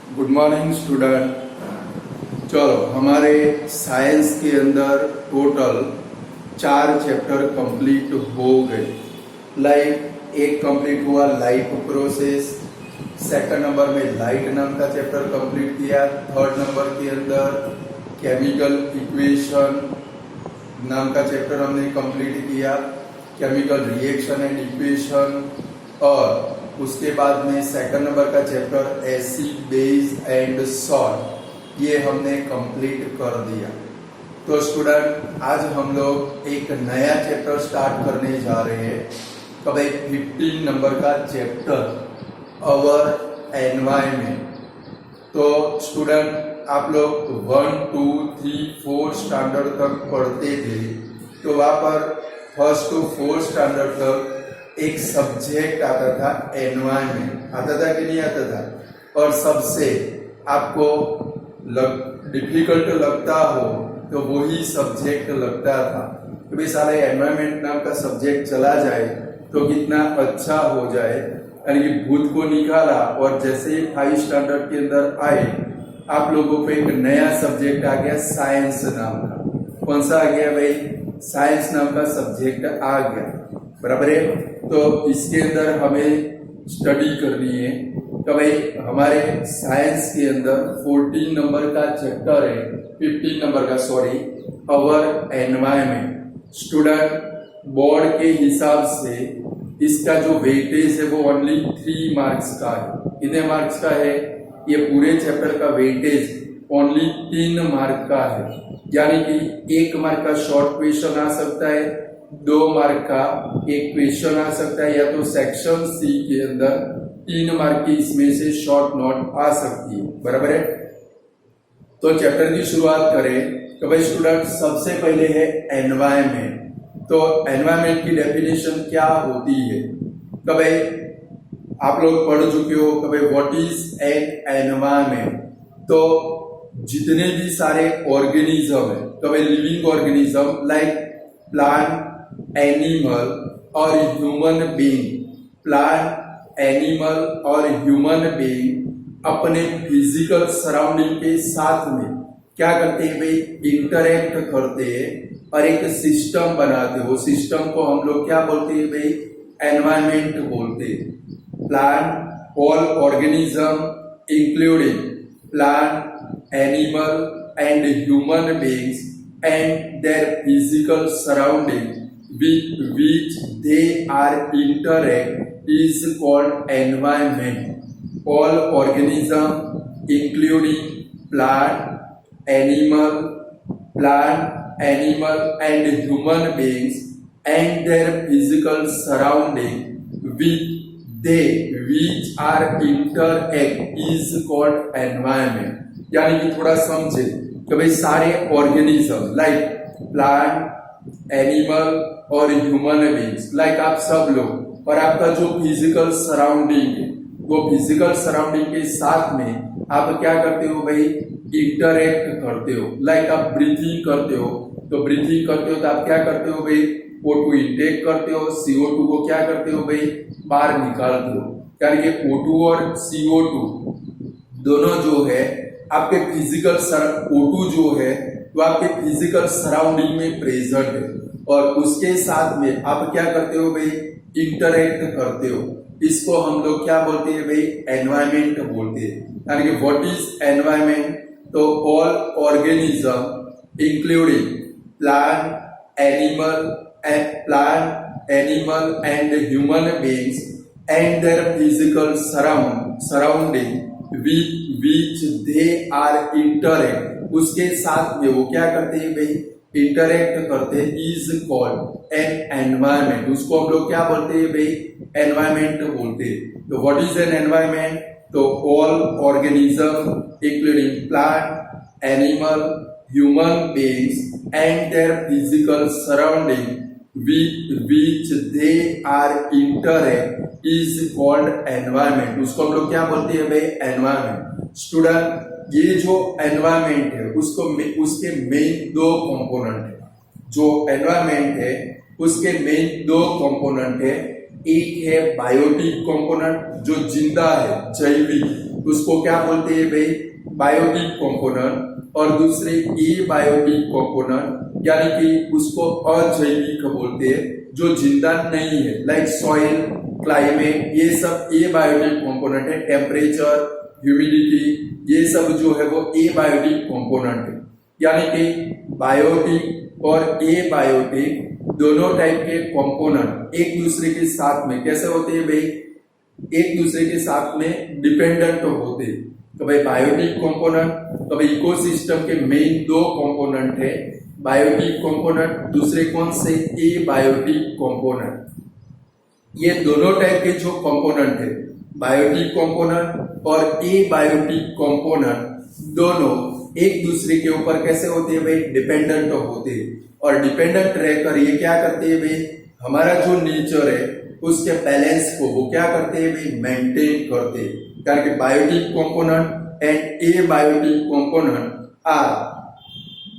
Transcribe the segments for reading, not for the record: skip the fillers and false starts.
Good morning student. चलो, हमारे science के अंदर टोटल 4 चैप्टर कंप्लीट हो गए। एक कंप्लीट हुआ लाइफ प्रोसेस, सेकंड नंबर में लाइट नाम का चैप्टर कंप्लीट किया, थर्ड नंबर के अंदर केमिकल इक्वेशन नाम का चैप्टर हमने कंप्लीट किया, केमिकल रिएक्शन एंड इक्वेशन, और उसके बाद में सेकंड नंबर का chapter acid base and salt, ये हमने कंप्लीट कर दिया। तो स्टूडेंट, आज हम लोग एक नया चैप्टर स्टार्ट करने जा रहे हैं। तो भाई 15 नंबर का चैप्टर अवर एनवायरमेंट। तो स्टूडेंट, आप लोग 1, 2, 3, 4 स्टैंडर्ड तक पढ़ते थे, तो वहां पर फर्स्ट टू 4 स्टैंडर्ड तक एक सब्जेक्ट आता था एनवायरमेंट, आता था कि नहीं आता था? और सबसे आपको डिफिकल्ट लगता हो तो वही सब्जेक्ट लगता था। तो भी साला एनवायरमेंट नाम का सब्जेक्ट चला जाए तो कितना अच्छा हो जाए। यानी कि भूत को निकाला और जैसे ही 5 स्टैंडर्ड के अंदर आए, आप लोगों को एक नया सब्जेक्ट आ गया साइंस नाम का। कौन सा आ गया भाई? साइंस नाम का सब्जेक्ट आ गया, बराबर है। तो इसके अंदर हमें स्टडी करनी है। तो भाई हमारे साइंस के अंदर 14 नंबर का चैप्टर है, 15 नंबर का सॉरी, अवर एनवायरमेंट। स्टूडेंट, बोर्ड के हिसाब से इसका जो वेटेज है वो ओनली 3 मार्क्स का है। कितने मार्क्स का है? ये पूरे चैप्टर का वेटेज ओनली 3 मार्क का है। यानी कि 1 मार्क का शॉर्ट क्वेश्चन आ सकता है, 2 मार्क का एक क्वेश्चन आ सकता है, या तो सेक्शन सी के अंदर 3 मार्क की इसमें से शॉर्ट नोट आ सकती है, बराबर है। तो चैप्टर की शुरुआत करें तो भाई स्टूडेंट, सबसे पहले है एनवायरमेंट। तो एनवायरमेंट की डेफिनेशन क्या होती है? तो भाई आप लोग पढ़ चुके हो कि भाई व्हाट इज एन एनवायरमेंट। तो जितने भी सारे ऑर्गेनिज्म है, तो भाई living organism like plant, animal और ह्यूमन बीइंग, प्लांट, एनिमल और ह्यूमन बीइंग अपने फिजिकल सराउंडिंग के साथ में क्या करते हैं भाई? इंटरेक्ट करते हैं और एक सिस्टम बनाते हैं। वो सिस्टम को हम लोग क्या बोलते हैं भाई? एनवायरमेंट बोलते हैं। Plant, all organism including plant, animal and human beings and their physical surrounding with which they are interact is called environment. All organisms including plant, animal and human beings and their physical surrounding with they which are interact is called environment. यानी कि थोड़ा समझे कि भाई सारे organism like plant, animal और human beings, like आप सब लोग, और आपका जो फिजिकल सराउंडिंग है, वो फिजिकल सराउंडिंग के साथ में आप क्या करते हो भाई? इंटरेक्ट करते हो। लाइक आप ब्रीथिंग करते हो, तो ब्रीथिंग करते हो तो आप क्या करते हो भाई? O2 इंटेक करते हो, CO2 को क्या करते हो भाई? बाहर निकालते हो। यानी कि O2 और CO2 दोनों जो है आपके फिजिकल O2 जो है वो आपके फिजिकल सराउंडिंग में प्रेजेंट है, और उसके साथ में आप क्या करते हो भाई? इंटरेक्ट करते हो। इसको हम लोग क्या बोलते हैं भाई? एनवायरमेंट बोलते हैं। यानी कि व्हाट इज एनवायरमेंट? तो all organism including plant, animal and human beings and their physical surrounding with which they are interact, उसके साथ में वो क्या करते हैं भाई? इंटरेक्ट करते हैं, इज कॉल्ड एन एनवायरमेंट। उसको हम लोग क्या बोलते हैं भाई? एनवायरमेंट बोलते हैं। तो व्हाट इज एन एनवायरमेंट? तो all organism including plant, animal, human beings and their physical surrounding with which they are interact is called environment. उसको हम लोग क्या बोलते हैं भाई? एनवायरमेंट। स्टूडेंट, ये जो एनवायरमेंट है उसके मेन 2 कंपोनेंट है। जो एनवायरमेंट है उसके मेन 2 कंपोनेंट है। एक है बायोटिक कंपोनेंट जो जिंदा है, जैविक, उसको क्या बोलते हैं भाई, बायोटिक कंपोनेंट, और दूसरे एबायोटिक कंपोनेंट यानी कि उसको अजैविक बोलते हैं जो जिंदा नहीं है, लाइक सॉइल, क्लाइमेट, ये सब एबायोटिक कंपोनेंट है। टेम्परेचर, ह्यूमिडिटी, ये सब जो है वो एबायोटिक कंपोनेंट है। यानी कि बायोटिक और एबायोटिक दोनों टाइप के कंपोनेंट एक दूसरे के साथ में कैसे होते हैं भाई, एक दूसरे के साथ में डिपेंडेंट होते हैं। तो भाई बायोटिक कंपोनेंट, तो भाई इकोसिस्टम के मेन दो कंपोनेंट है, बायोटिक कंपोनेंट, दूसरे कौन से, एबायोटिक कंपोनेंट। ये दोनों टाइप के जो कंपोनेंट है, बायोटिक कंपोनेंट और एबायोटिक कंपोनेंट, दोनों एक दूसरे के ऊपर कैसे होते हैं भाई, डिपेंडेंट होते हैं। और डिपेंडेंट रहकर ये क्या करते हैं भाई, हमारा जो नेचर है उसके बैलेंस को वो क्या करते हैं भाई, मेंटेन करते हैं। कारण कि biotic component and abiotic component are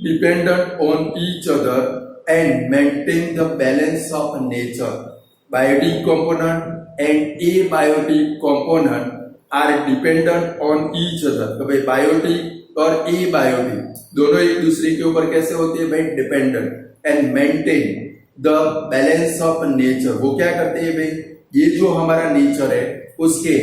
dependent on each other and maintain the balance of nature. Biotic component and abiotic component are dependent on each other. तो भाई बायोटिक और एबायोटिक दोनों एक दूसरे के ऊपर कैसे होते हैं भाई, dependent, and maintain the balance of nature. वो क्या करते हैं भाई, ये जो हमारा नेचर है उसके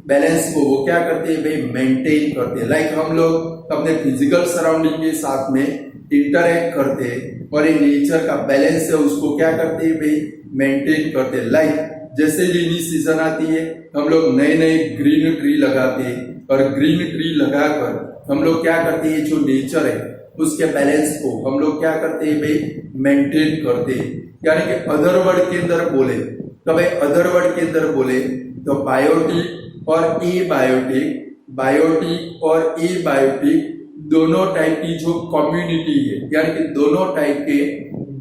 बैलेंस को वो क्या करते हैं भाई, मेंटेन करते हैं। लाइक हम लोग अपने फिजिकल सराउंडिंग के साथ में इंटरेक्ट करते हैं और ये नेचर का बैलेंस है उसको क्या करते हैं भाई, मेंटेन करते हैं। लाइक जैसे रेनी सीजन आती है हम लोग नए नए ग्रीन ट्री लगाते हैं और ग्रीन ट्री लगाकर हम लोग क्या करते हैं, जो नेचर है उसके बैलेंस को हम लोग क्या करते हैं भाई, मेंटेन करते हैं। यानी कि अदर वर्ड के अंदर बोले तो भाई, अदर वर्ड के अंदर बोले तो बायोटिक और एबायोटिक, बायोटिक और एबायोटिक दोनों टाइप की जो कम्युनिटी है, यानी कि दोनों टाइप के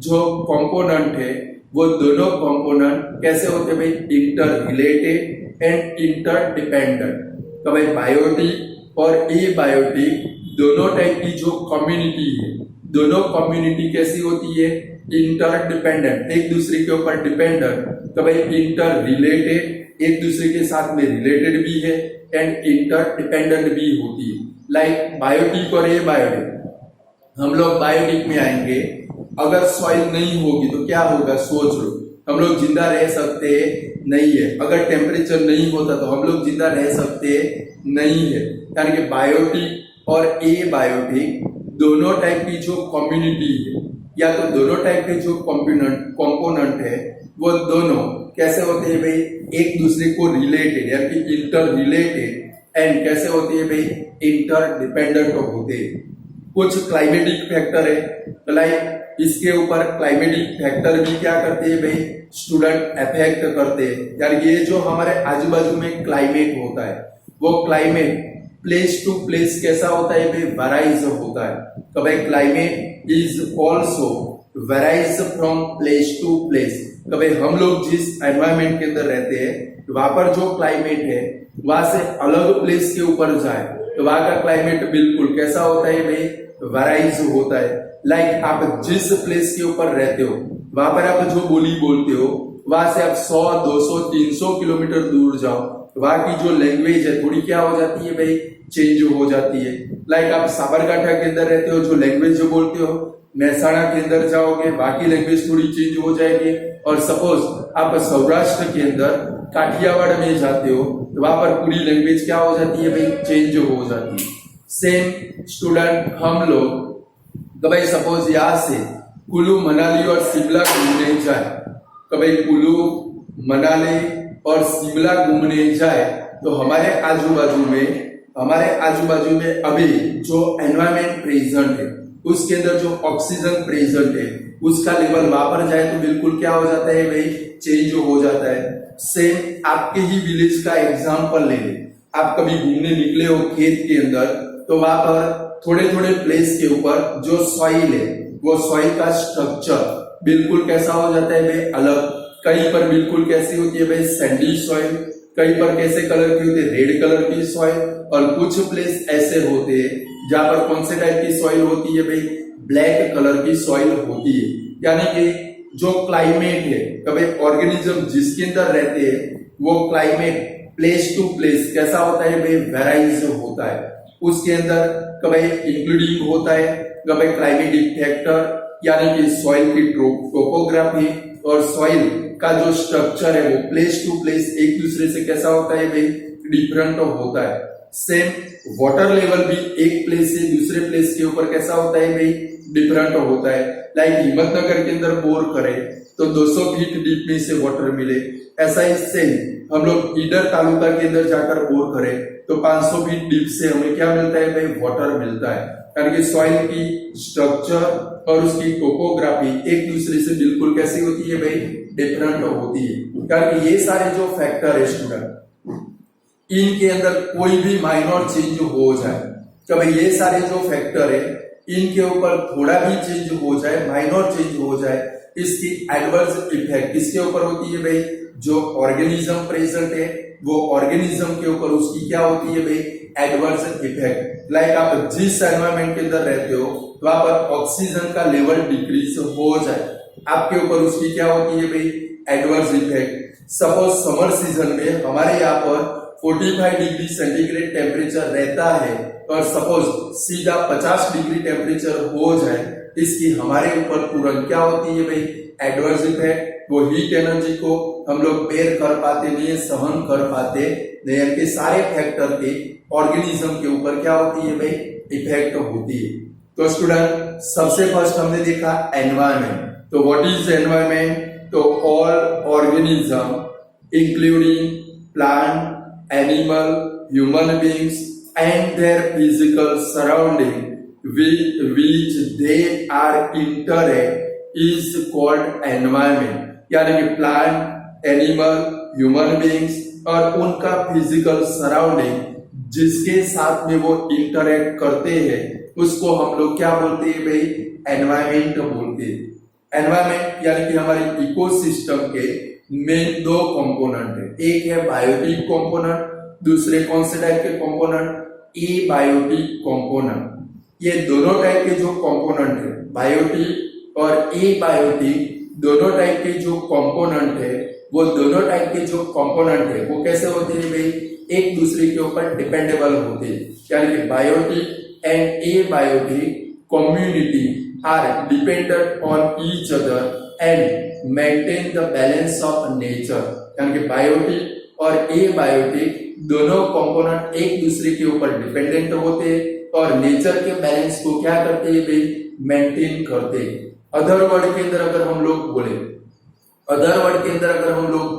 जो कंपोनेंट है वो दोनों कंपोनेंट कैसे होते हैं भाई, inter related and inter dependent. तो भाई बायोटिक और एबायोटिक दोनों टाइप की जो कम्युनिटी है, दोनों कम्युनिटी कैसी होती है, इंटर डिपेंडेंट, एक दूसरे के ऊपर डिपेंडेंट। तो भाई इंटर रिलेटेड, एक दूसरे के साथ में रिलेटेड भी है, एंड इंटर डिपेंडेंट भी होती है। लाइक बायोटिक और एबायोटिक, हम लोग बायोटिक में आएंगे, अगर सॉइल नहीं होगी तो क्या होगा, सोच लो, हम लोग जिंदा रह सकते नहीं है। अगर टेम्परेचर नहीं होता तो हम लोग जिंदा रह सकते नहीं है। यानी कि बायोटिक और एबायोटिक दोनों टाइप की जो कम्युनिटी है या तो दोनों टाइप के जो कंपोनेंट है वो दोनों कैसे होते हैं भाई, एक दूसरे को रिलेटेड यानी कि इंटर रिलेटेड, एंड कैसे होते हैं भाई, इंटर डिपेंडेंट होते हैं। कुछ क्लाइमेटिक फैक्टर है, लाइक इसके ऊपर क्लाइमेटिक फैक्टर भी क्या करते हैं भाई, स्टूडेंट अफेक्ट करते हैं। यानी कि ये जो हमारे आजू बाजू में क्लाइमेट होता है वो क्लाइमेट प्लेस टू प्लेस कैसा होता है भाई, वेराइज होता है। तो भाई climate is also varies from place to place. तो भाई हम लोग जिस एनवायरमेंट के अंदर रहते हैं वहां पर जो क्लाइमेट है वहां से अलग प्लेस के ऊपर जाए तो वहां का क्लाइमेट बिल्कुल कैसा होता है भाई, वेराइज होता है। लाइक आप जिस प्लेस के ऊपर रहते हो वहां पर आप जो बोली बोलते हो वहां से आप 100, 200, 300 किलोमीटर दूर जाओ, वहां की जो लैंग्वेज है थोड़ी क्या हो जाती है भाई, चेंज हो जाती है। लाइक आप साबरकांठा के अंदर रहते हो, जो लैंग्वेज जो बोलते हो महसाणा के अंदर जाओगे वहां की लैंग्वेज थोड़ी चेंज हो जाएगी। और सपोज आप सौराष्ट्र के अंदर काठियावाड़ में जाते हो तो वहां पर पूरी लैंग्वेज क्या हो जाती है भाई, चेंज हो जाती है। सेम स्टूडेंट हम लोग तो भाई सपोज यहाँ से कुल्लू मनाली और शिमला घूमने जाए, तो भाई कुल्लू मनाली और शिमला घूमने जाए तो हमारे आजू बाजू में अभी जो एनवायरमेंट प्रेजेंट है उसके अंदर जो ऑक्सीजन प्रेजेंट है उसका लेवल वहां पर जाए तो बिल्कुल क्या हो जाता है भाई, चेंज हो जाता है। सेम आपके ही विलेज का एग्जांपल ले ले, आप कभी घूमने निकले हो खेत के अंदर तो वहां पर थोड़े थोड़े प्लेस के ऊपर जो सॉइल है वो सॉइल का स्ट्रक्चर बिल्कुल कैसा हो जाता है भाई, अलग। कहीं पर बिल्कुल कैसी होती है भाई, सैंडी सॉइल, कहीं पर कैसे कलर की होती है, रेड कलर की सॉइल, और कुछ प्लेस ऐसे होते हैं जहां पर कौन से टाइप की सॉइल होती है भाई, ब्लैक कलर की सॉइल होती है। यानी कि जो क्लाइमेट है, कभी ऑर्गेनिज्म जिसके अंदर रहते हैं वो क्लाइमेट प्लेस टू प्लेस कैसा होता है भाई, वेराइज होता है। उसके अंदर कभी इंक्लूडिंग होता है कभी क्लाइमेटिक फैक्टर यानी कि सॉइल की टोपोग्राफी और सॉइल का जो स्ट्रक्चर है वो प्लेस टू प्लेस एक दूसरे से कैसा होता है भाई, डिफरेंट होता है। सेम वाटर लेवल भी एक प्लेस से दूसरे प्लेस के ऊपर कैसा होता है भाई, डिफरेंट होता है। लाइक हिम्मतनगर के अंदर बोर करें तो 200 फीट डीप में से वाटर मिले, ऐसा ही सेम हम लोग ईडर तालुका के अंदर जाकर बोर करें तो 500 फीट डीप से हमें क्या मिलता है भाई, वाटर मिलता है। कारण कि सॉइल की स्ट्रक्चर और उसकी टोपोग्राफी एक दूसरे से बिल्कुल कैसी होती है भाई, डिफरेंट होती है। कारण कि ये सारे जो फैक्टर है स्टूडेंट, इनके अंदर कोई भी माइनर चेंज हो जाए, कभी ये सारे जो फैक्टर है इनके ऊपर थोड़ा भी चेंज हो जाए, माइनर चेंज हो जाए, इसकी एडवर्स इफेक्ट किसके ऊपर होती है भाई, जो ऑर्गेनिज्म प्रेजेंट है वो ऑर्गेनिज्म के ऊपर उसकी क्या होती है भाई, एडवर्स इफेक्ट। लाइक आप जिस एनवायरमेंट के अंदर रहते हो वहां पर ऑक्सीजन का लेवल डिक्रीज हो जाए, आपके ऊपर उसकी क्या होती है भाई, adverse effect. Suppose summer season में हमारे यहाँ पर 45 डिग्री सेंटीग्रेड टेम्परेचर रहता है और सपोज सीधा 50 डिग्री टेम्परेचर हो जाए, इसकी हमारे ऊपर तुरंत क्या होती है भाई, एडवर्स इफेक्ट। वो हीट एनर्जी को हम लोग बेर कर पाते नहीं, सहन कर पाते नहीं, के सारे फैक्टर के ऑर्गेनिज्म के ऊपर क्या होती है भाई, इफेक्ट होती है। तो स्टूडेंट सबसे फर्स्ट हमने देखा एनवायरमेंट। तो व्हाट इज एनवायरमेंट, तो all organism including plant, animal, human beings and their physical surrounding with which they are interact is called environment। यानी कि प्लांट, एनिमल, ह्यूमन बीइंग्स और उनका फिजिकल सराउंडिंग जिसके साथ में वो इंटरेक्ट करते हैं उसको हम लोग क्या बोलते हैं भाई, एनवायरमेंट बोलते हैं। एनवायरमेंट यानी कि हमारे इकोसिस्टम के मेन दो कंपोनेंट है, एक है बायोटिक कंपोनेंट, दूसरे कौन से टाइप के कंपोनेंट, एबायोटिक कंपोनेंट। ये दोनों टाइप के जो कंपोनेंट है, बायोटिक और एबायोटिक दोनों टाइप के जो कंपोनेंट है, वो दोनों टाइप के जो कंपोनेंट है वो कैसे होते हैं भाई, एक दूसरे के ऊपर डिपेंडेबल होते हैं। यानी कि biotic and abiotic community are dependent on each other and maintain the balance of nature. यानी कि बायोटिक और एबायोटिक दोनों कंपोनेंट एक दूसरे के ऊपर डिपेंडेंट होते हैं और नेचर के बैलेंस को क्या करते हैं भाई, मेंटेन करते हैं। अदर वर्ड के अंदर अगर हम लोग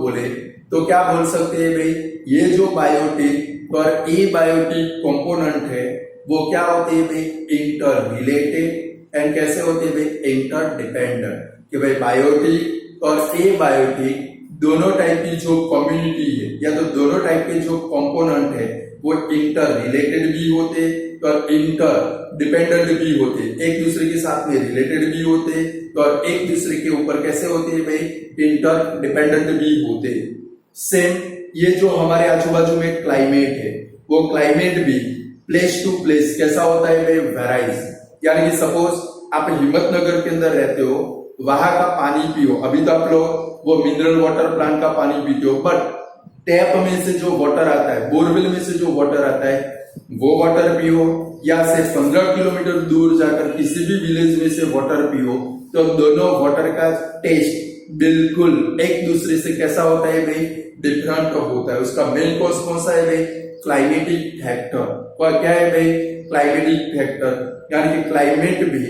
बोले तो क्या बोल सकते हैं भाई, ये जो बायोटिक और एबायोटिक कंपोनेंट है वो क्या होते हैं भाई, इंटर रिलेटेड एंड कैसे होते हैं भाई, इंटर डिपेंडेंट। कि भाई बायोटिक और एबायोटिक दोनों टाइप की जो कम्युनिटी है या तो दोनों टाइप के जो कंपोनेंट है वो इंटर रिलेटेड भी होते और इंटर डिपेंडेंट भी होते, एक दूसरे के साथ में रिलेटेड भी होते और एक दूसरे के ऊपर कैसे होते हैं भाई, इंटर डिपेंडेंट भी होते। सेम ये जो हमारे आजू बाजू में क्लाइमेट है वो क्लाइमेट भी प्लेस टू प्लेस कैसा होता है भाई, वेराइज। यानी कि सपोज आप हिम्मतनगर के अंदर रहते हो, वहां का पानी पियो, अभी तो आप लोग वो मिनरल वाटर प्लांट का पानी पीते हो, बट टैप में से जो वाटर आता है, बोरवेल में से जो वाटर आता है वो वाटर पियो, या से 15 किलोमीटर दूर जाकर किसी भी विलेज में से वाटर पियो, तो दोनों वाटर का टेस्ट बिल्कुल एक दूसरे से कैसा होता है भाई, डिफरेंट होता है। उसका मेन कॉज कौन सा है भाई, क्लाइमेटिक फैक्टर। और क्या है भाई, क्लाइमेटिक फैक्टर। यानी कि क्लाइमेट भी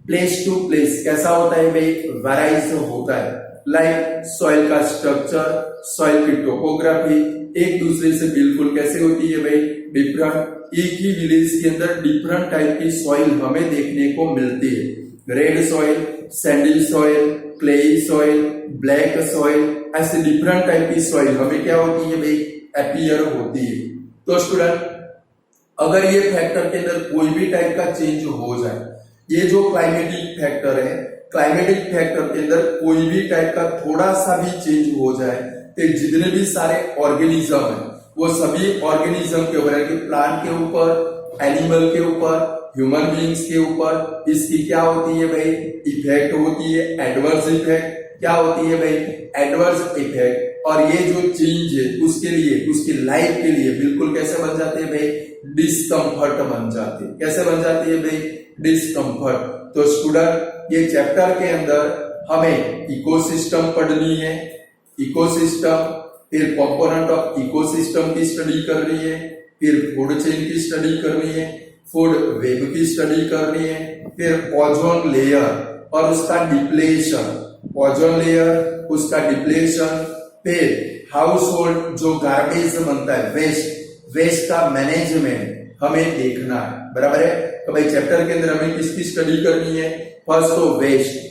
प्लेस टू प्लेस कैसा होता है भाई, वेराइज होता है। लाइक सॉइल का स्ट्रक्चर, सॉइल की टोपोग्राफी एक दूसरे से बिल्कुल कैसे होती है भाई, डिफरेंट। एक ही विलेज के अंदर डिफरेंट टाइप की सॉइल हमें देखने को मिलती है। Red soil, Sandy soil, clayey soil, black soil, ऐसे डिफरेंट टाइप की सॉइल हमें क्या होती है भाई, अपीयर होती है। तो स्टूडेंट अगर ये फैक्टर के अंदर कोई भी टाइप का चेंज हो जाए, ये जो क्लाइमेटिक फैक्टर है, क्लाइमेटिक फैक्टर के अंदर कोई भी टाइप का थोड़ा सा भी चेंज हो जाए तो जितने भी सारे ऑर्गेनिज्म है वो सभी ऑर्गेनिज्म के ऊपर, प्लांट के ऊपर, एनिमल के ऊपर, ह्यूमन बीइंग्स के ऊपर इसकी क्या होती है भाई, इफेक्ट होती है, एडवर्स इफेक्ट। क्या होती है भाई, एडवर्स इफेक्ट, और ये जो चेंज है उसके लिए, उसकी लाइफ के लिए बिल्कुल कैसे बन जाते हैं भाई, डिस्कम्फर्ट बन जाते हैं। कैसे बन जाती है भाई, डिस्कम्फर्ट। तो स्टूडेंट ये चैप्टर के अंदर हमें इकोसिस्टम पढ़नी है, इकोसिस्टम, फिर कंपोनेंट ऑफ इकोसिस्टम की स्टडी करनी है, फिर फूड चेन की स्टडी करनी है, फूड वेब की स्टडी करनी है, फिर ओजोन लेयर और उसका डिप्लेशन, ओजोन लेयर उसका डिप्लेशन, फिर हाउस होल्ड जो गार्बेज बनता है, वेस्ट का मैनेजमेंट हमें देखना है, बराबर है। तो भाई चैप्टर के अंदर हमें किसकी स्टडी करनी है, फर्स्ट तो वेस्ट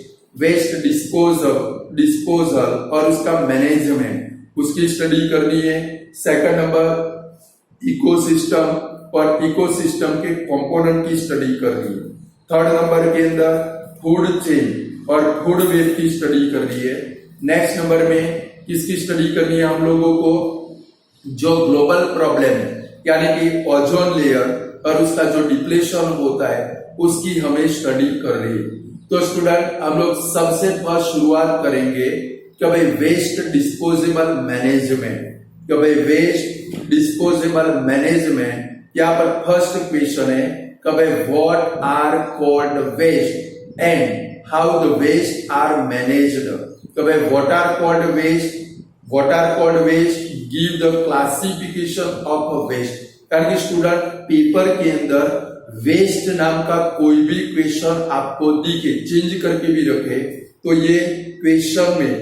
डिस्पोजल और उसका मैनेजमेंट, उसकी स्टडी करनी है। सेकंड नंबर इकोसिस्टम और इकोसिस्टम के कंपोनेंट की स्टडी करनी है। थर्ड नंबर के अंदर फूड चेन और फूड वेब की स्टडी करनी है। नेक्स्ट नंबर में किसकी स्टडी करनी है हम लोगों को, जो ग्लोबल प्रॉब्लम है यानी कि ओजोन लेयर और उसका जो डिप्लेशन होता है उसकी हमें स्टडी करनी है। तो स्टूडेंट हम लोग सबसे फर्स्ट शुरुआत करेंगे कि भाई वेस्ट डिस्पोजेबल मैनेजमेंट, कि भाई वेस्ट डिस्पोजेबल मैनेजमेंट। यहाँ पर फर्स्ट क्वेश्चन है कि भाई what are called waste and how the waste are managed. तो भाई what are called waste, give the classification of waste. कारण कि स्टूडेंट पेपर के अंदर वेस्ट नाम का कोई भी क्वेश्चन आपको दिखे, चेंज करके भी रखे, तो ये क्वेश्चन में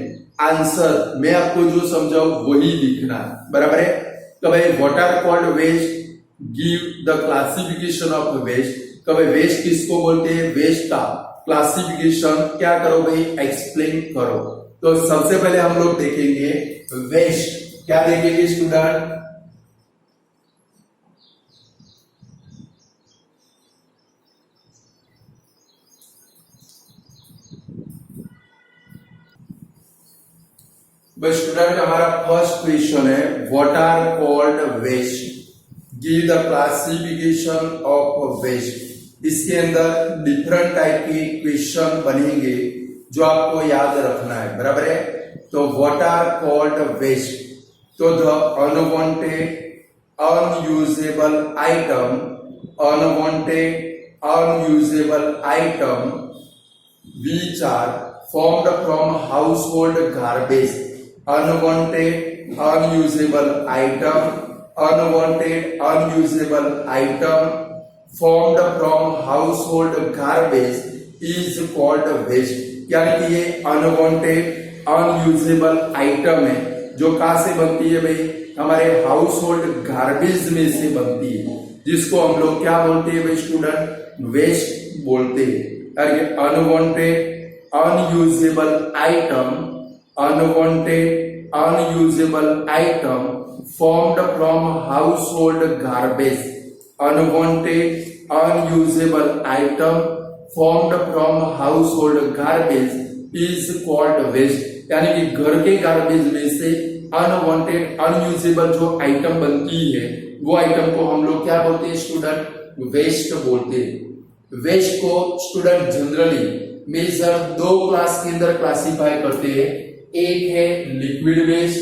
आंसर मैं आपको जो समझाऊं वही लिखना है, बराबर है। तो भाई what are called waste, give the classification of waste. तो भाई वेस्ट किसको बोलते हैं, वेस्ट का क्लासिफिकेशन क्या करो भाई, एक्सप्लेन करो। तो सबसे पहले हम लोग देखेंगे वेस्ट, क्या देखेंगे स्टूडेंट, स्टूडेंट हमारा फर्स्ट क्वेश्चन है what are called waste, give the classification of waste. इसके अंदर डिफरेंट टाइप के क्वेश्चन बनेंगे जो आपको याद रखना है, बराबर है। तो व्हाट आर कॉल्ड वेस्ट, तो the unwanted unusable item, unwanted unusable item which are formed from household garbage, unwanted unusable item, unwanted unusable item formed from household garbage is called waste। यानी कि ये अनवांटेड अनयूजेबल आइटम है जो कहां से बनती है भाई, हमारे हाउस होल्ड गार्बेज में से बनती है, जिसको हम लोग क्या बोलते हैं भाई स्टूडेंट, वेस्ट बोलते हैं। Unwanted unusable item, unwanted unusable item formed from household garbage, unwanted unusable item formed from household garbage is called waste. यानी कि घर के गार्बेज में से अनवांटेड अनयूजेबल जो आइटम बनती है वो आइटम को हम लोग क्या बोलते हैं स्टूडेंट, वेस्ट बोलते हैं। वेस्ट को स्टूडेंट जनरली मेजर दो क्लास के अंदर क्लासिफाई करते हैं, एक है लिक्विड वेस्ट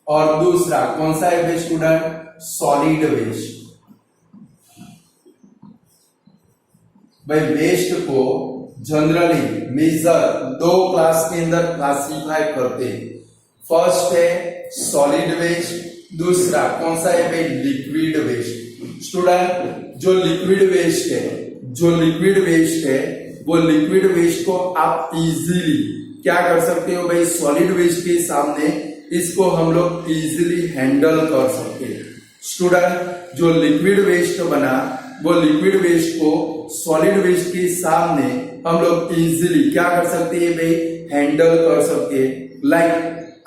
और दूसरा कौन सा है वेस्ट स्टूडेंट, सॉलिड वेस्ट। भाई वेस्ट को जनरली मेजर दो क्लास के अंदर क्लासिफाई करते हैं, फर्स्ट है सॉलिड वेस्ट, दूसरा कौन सा है भाई, लिक्विड वेस्ट। स्टूडेंट जो लिक्विड वेस्ट है वो लिक्विड वेस्ट को आप इजीली क्या कर सकते हो भाई, सॉलिड वेस्ट के सामने इसको हम लोग इजीली हैंडल कर सकते हैं। स्टूडेंट जो लिक्विड वेस्ट बना वो लिक्विड वेस्ट को सॉलिड वेस्ट के सामने हम लोग इजीली क्या कर सकते हैं भाई, हैंडल कर सकते हैं। लाइक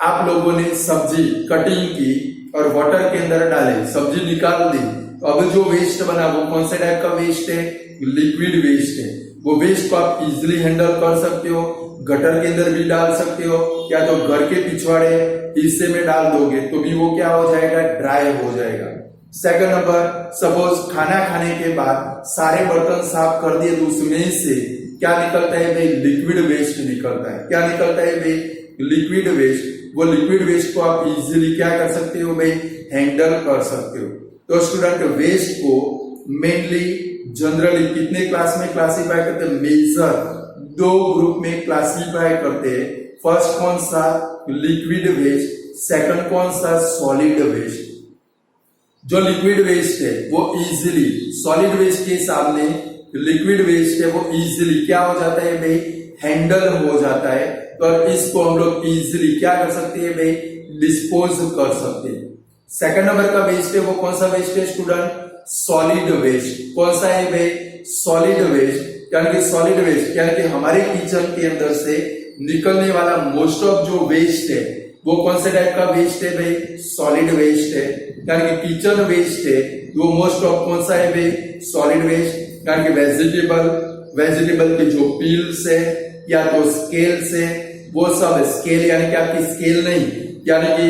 आप लोगों ने सब्जी कटिंग की और वाटर के अंदर डाले, सब्जी निकाल दी, तो अब जो वेस्ट बना वो कौन से टाइप का वेस्ट है, लिक्विड वेस्ट है। वो वेस्ट को आप इजीली हैंडल कर सकते हो, गटर के अंदर भी डाल सकते हो, या तो घर के पिछवाड़े हिस्से में डाल दोगे तो भी वो क्या हो जाएगा, ड्राई हो जाएगा। सेकंड नंबर, सपोज खाना खाने के बाद सारे बर्तन साफ कर दिए तो उसमें से क्या निकलता है भाई, लिक्विड वेस्ट निकलता है। क्या निकलता है भाई, लिक्विड वेस्ट। वो लिक्विड वेस्ट को आप इजीली क्या कर सकते हो भाई, हैंडल कर सकते हो। तो स्टूडेंट वेस्ट को मेनली जनरली कितने क्लास में क्लासिफाई करते हैं, मेजर 2 ग्रुप में क्लासिफाई करते हैं। फर्स्ट कौन सा, लिक्विड वेस्ट, सेकंड कौन सा, सॉलिड वेस्ट। जो लिक्विड वेस्ट है वो इजीली सॉलिड वेस्ट के सामने लिक्विड वेस्ट है वो इजीली क्या हो जाता है भाई, हैंडल हो जाता है। तो इसको हम लोग इजीली क्या कर सकते हैं भाई, डिस्पोज कर सकते हैं। सेकंड नंबर का वेस्ट है वो कौन सा वेस्ट है स्टूडेंट, सॉलिड वेस्ट। कौन सा है भाई, सॉलिड वेस्ट। यानी कि सॉलिड वेस्ट यानी कि हमारे किचन के अंदर से निकलने वाला मोस्ट ऑफ जो वेस्ट है वो कौन से टाइप का वेस्ट है भाई, सॉलिड वेस्ट है। यानी कि किचन वेस्ट है वो मोस्ट ऑफ कौन सा है भाई, सॉलिड वेस्ट। यानी कि वेजिटेबल के जो पील्स है या तो स्केल्स है, वो सब स्केल यानी कि आपकी स्केल नहीं, यानी कि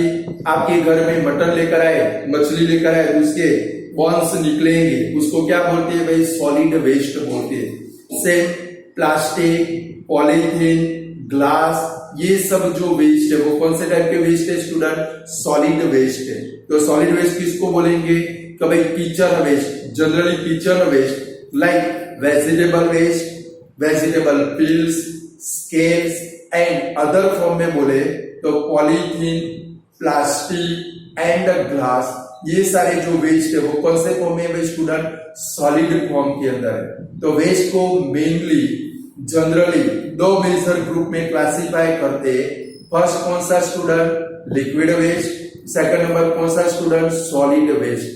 आपके घर में मटन लेकर आए, मछली लेकर आए, उसके बॉन्स निकलेंगे, उसको क्या बोलते हैं भाई, सॉलिड वेस्ट बोलते हैं। सेम प्लास्टिक, पॉलीथीन, ग्लास, ये सब जो वेस्ट है वो कौन से टाइप के वेस्ट है स्टूडेंट, सॉलिड वेस्ट है। तो सॉलिड वेस्ट किसको बोलेंगे, कि भाई kitchen waste, generally kitchen waste like vegetable waste, vegetable peels, scales and other form में बोले तो पॉलीथीन, प्लास्टिक एंड ग्लास, ये सारे जो वेस्ट है वो कौन से फॉर्म में है स्टूडेंट, सॉलिड फॉर्म के अंदर है। तो वेस्ट को मेनली जनरली 2 मेजर ग्रुप में क्लासिफाई करते। फर्स्ट कौन सा student, liquid waste, second number कौन सा student, solid waste.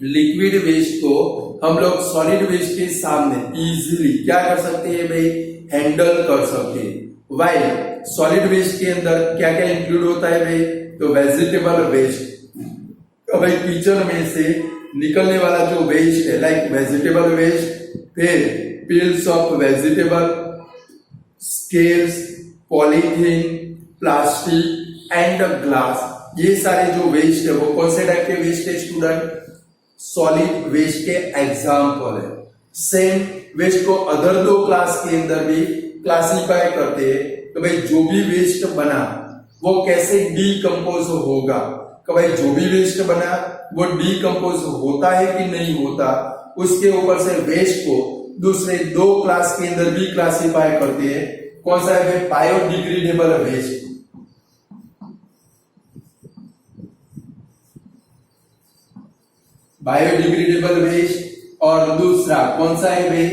Liquid waste को हम लोग सॉलिड वेस्ट के सामने इजीली क्या कर सकते हैं भाई, हैंडल कर सकते हैं। वाइल सॉलिड वेस्ट के अंदर क्या क्या इंक्लूड होता है भाई, तो वेजिटेबल वेस्ट, तो भाई किचन में से निकलने वाला जो वेस्ट है लाइक वेजिटेबल वेस्ट, फिर peels of vegetable, scales, polythene, plastic and glass, ये सारे जो वेस्ट है वो कौन से टाइप के वेस्ट है स्टूडेंट, सॉलिड वेस्ट के एग्जाम्पल है। सेम वेस्ट को अदर 2 क्लास के अंदर भी क्लासिफाई करते हैं। तो भाई जो भी वेस्ट बना वो कैसे डीकंपोज होगा, तो भाई जो भी वेस्ट बना वो डीकंपोज होता है कि नहीं होता, उसके ऊपर से वेस्ट को दूसरे 2 क्लास के अंदर भी क्लासिफाई करते हैं। कौन सा है, बायोडिग्रेडेबल वेस्ट, बायोडिग्रेडेबल वेस्ट, और दूसरा कौन सा है भाई,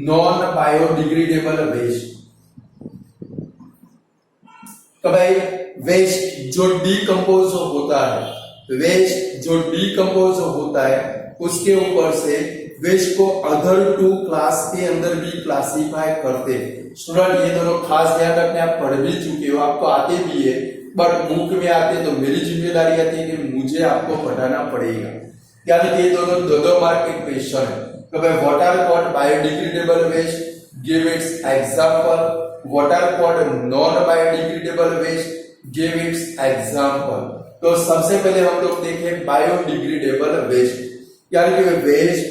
नॉन बायोडिग्रेडेबल वेस्ट। तो भाई वेस्ट जो डीकंपोज होता है, वेस्ट जो डीकंपोज होता है उसके ऊपर से वेस्ट को अदर 2 क्लास के अंदर भी क्लासिफाई करते हैं। स्टूडेंट ये दोनों खास ध्यान रखने, आप पढ़ भी चुके हो, आपको आते भी है, बट बुक में आते तो मेरी जिम्मेदारी आती है कि मुझे आपको पढ़ाना पड़ेगा। यानी कि ये दोनों 2 मार्क के क्वेश्चन है। तो भाई what are called biodegradable waste, give its example, what are called non biodegradable waste, give its example. तो सबसे पहले हम लोग देखें बायोडिग्रेडेबल वेस्ट, यानी कि वेस्ट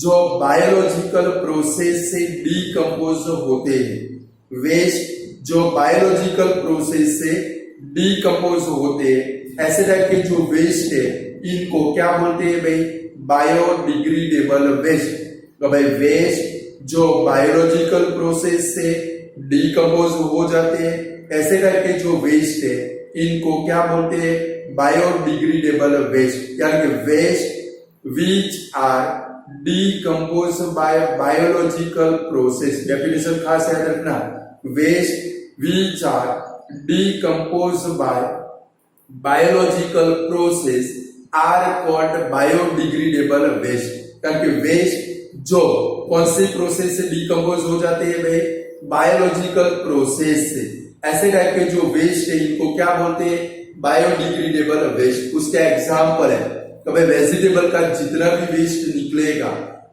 जो बायोलॉजिकल प्रोसेस से डीकंपोज होते हैं। वेस्ट जो बायोलॉजिकल प्रोसेस से डीकंपोज होते हैं, ऐसे टाइप के जो वेस्ट है इनको क्या बोलते हैं भाई, बायोडिग्रेडेबल वेस्ट। तो भाई वेस्ट जो बायोलॉजिकल प्रोसेस से डीकंपोज हो जाते हैं, ऐसे टाइप के जो वेस्ट है इनको क्या बोलते हैं, बायोडिग्रेडेबल वेस्ट। यानी कि waste which are decomposed by biological process। Definition खास याद रखना, waste which are decomposed by biological process are called biodegradable waste। क्योंकि वेस्ट जो कौन सी प्रोसेस से डिकम्पोज हो जाते हैं भाई, बायोलॉजिकल प्रोसेस से। ऐसे टाइप के जो वेस्ट है इनको क्या बोलते हैं, बायोडिग्रेडेबल वेस्ट। उसका एग्जाम्पल है तो भाई वेजिटेबल का जितना भी वेस्ट निकलेगा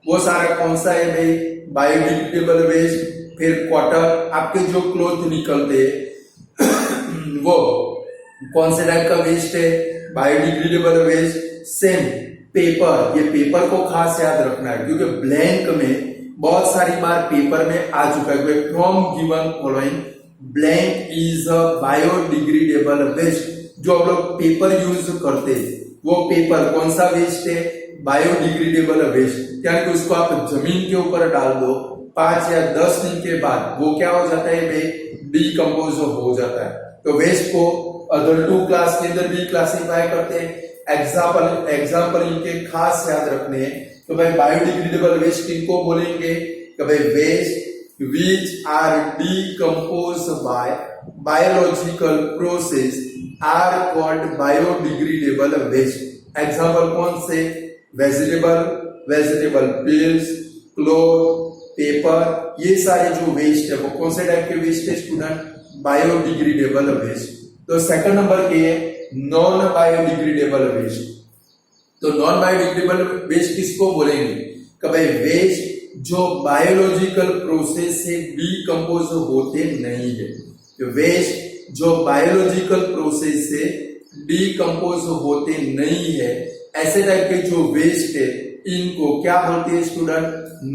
वो सारा कौन सा है भाई, बायोडिग्रेडेबल वेस्ट। फिर कॉटन, आपके जो क्लोथ निकलते वो कौन से टाइप का वेस्ट है, बायोडिग्रेडेबल वेस्ट। सेम पेपर, ये पेपर को खास याद रखना है क्योंकि ब्लैंक में बहुत सारी बार पेपर में आ चुका है, from given following blank is a biodegradable waste. जो हम लोग पेपर यूज करते हैं वो पेपर कौन सा वेस्ट है, बायोडिग्रेडेबल वेस्ट। क्या कि उसको आप जमीन के ऊपर डाल दो, 5 या 10 दिन के बाद वो क्या हो जाता है भाई, डिकम्पोज हो जाता है। तो वेस्ट को अदर 2 क्लास के अंदर भी क्लासिफाई करते हैं। एग्जाम्पल इनके खास याद रखने हैं। तो भाई बायोडिग्रेडेबल वेस्ट किनको बोलेंगे, कि भाई waste which are decompose by biological process are called biodegradable waste. Example कौन से, वेजिटेबल पील्स, क्लोथ, पेपर, ये सारे जो वेस्ट है वो कौन से टाइप के वेस्ट है स्टूडेंट, बायोडिग्रेडेबल वेस्ट। तो सेकंड नंबर के है नॉन बायोडिग्रेडेबल वेस्ट। तो नॉन बायोडिग्रेडेबल वेस्ट किसको बोलेंगे, कि भाई वेस्ट जो बायोलॉजिकल प्रोसेस से डिकम्पोज होते नहीं है। तो वेस्ट जो बायोलॉजिकल प्रोसेस से डिकम्पोज होते नहीं है, ऐसे टाइप के जो वेस्ट है इनको क्या बोलते हैं student,